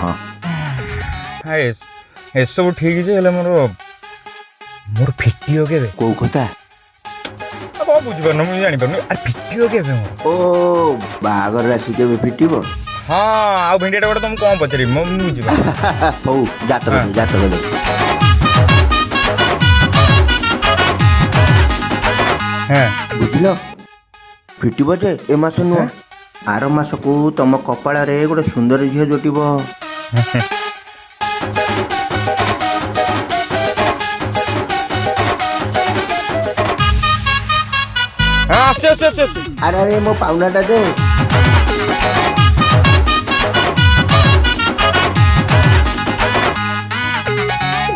हाँ एसबू ठीक है मोर मोर फिटियो के कौ कथा अब बुझिपार मुझे जापर अरे फिटियो के मोर ओ बागर राशि के फिटिब हाँ आ भिंडिया गोटे तुम कौन पचारि बुझे हौ जातर बुझिल फिटिब जे ए मास नुह आर मास को तुम कपाल रे गोटे सुंदर झील जुटब अरे मो पाउनाटा दे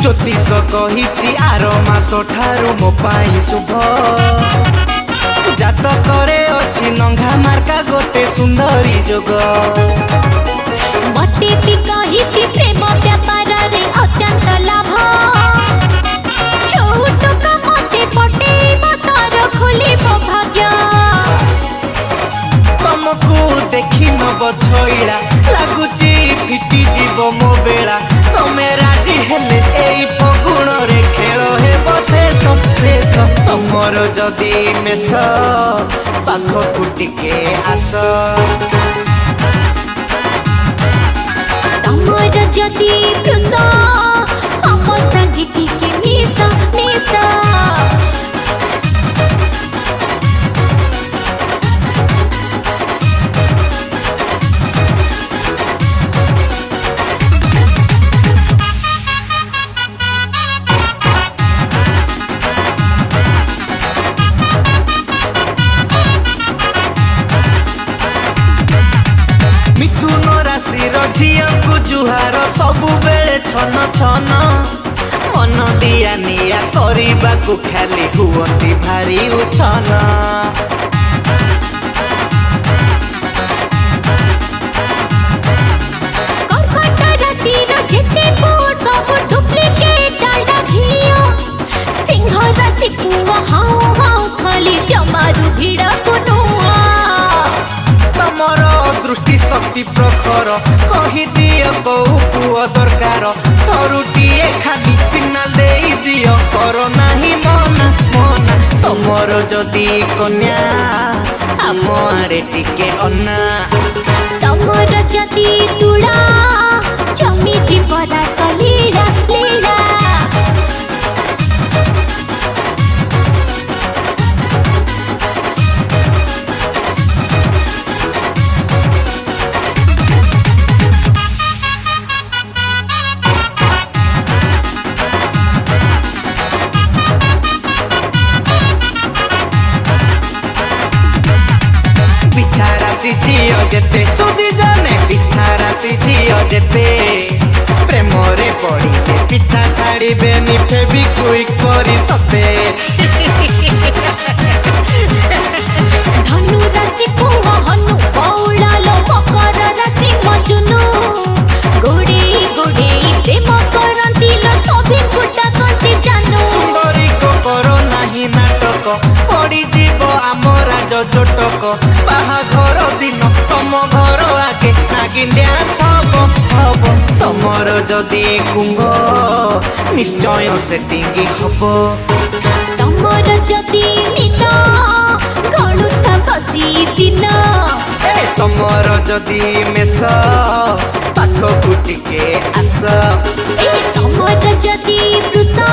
ज्योतिष कही आर मास ठारू मो पाई शुभ जातकरे अछि नंगा मार्का गोटे सुंदरी जोग मते भी कही प्रेम व्यापार रे अत्यंत लाभ छोट मते पटे मतार खोली मो भाग्य तुमको देखी नब छइला लागुची फिटी जीव मो बेला तमे राजी हेले एई फगुण रे खेल हेब शेष शेष तमर जदी मेष पाखकु टिके आस तमर जदी कृष्ण हम संग टिके मिसा मिसा झिया को जुहार सबु बेले छन छन मन दिया निया करिबा को खाली हुअती भारी उछन कर्कट राशि जेते पो सब डुप्लीकेट डालडा घियो सिंह राशि को हाउ हाउ खाली जमारू भिड़ा को नुआ तमर दृष्टि शक्ति प्रखर कही दियो कौ पुओ दरकार थरुटिए खाली सिग्नल दे दियो कर नाही मना मना तमर जदी कन्या आम आड़े टिके अन्ना तमर जदी तुड़ा जमी जीवरा सलीला लीला झियो जेते सुधी जने पिछा राशि झियो जेते प्रेम रे पड़िले पिछा छाड़ी बेनी फेबी क्विक परी सते धनु राशि पुआ हनु बौलालो मकर राशि मजुनु गोडे गोडे प्रेम करंती लो सभी कुटा कंती जानू सुंदरी को करो नाही नाटक पड़ी जीव आमरा जोटक बाहा घर दिन तम घर आगे नागिन डांस हब तमर जदी कुंभ निश्चय सेटिंग हब तमर जदी मीना गणुता बसी दिन तमर जदी मेष पाखकु टिके आस तमर जदी वृषा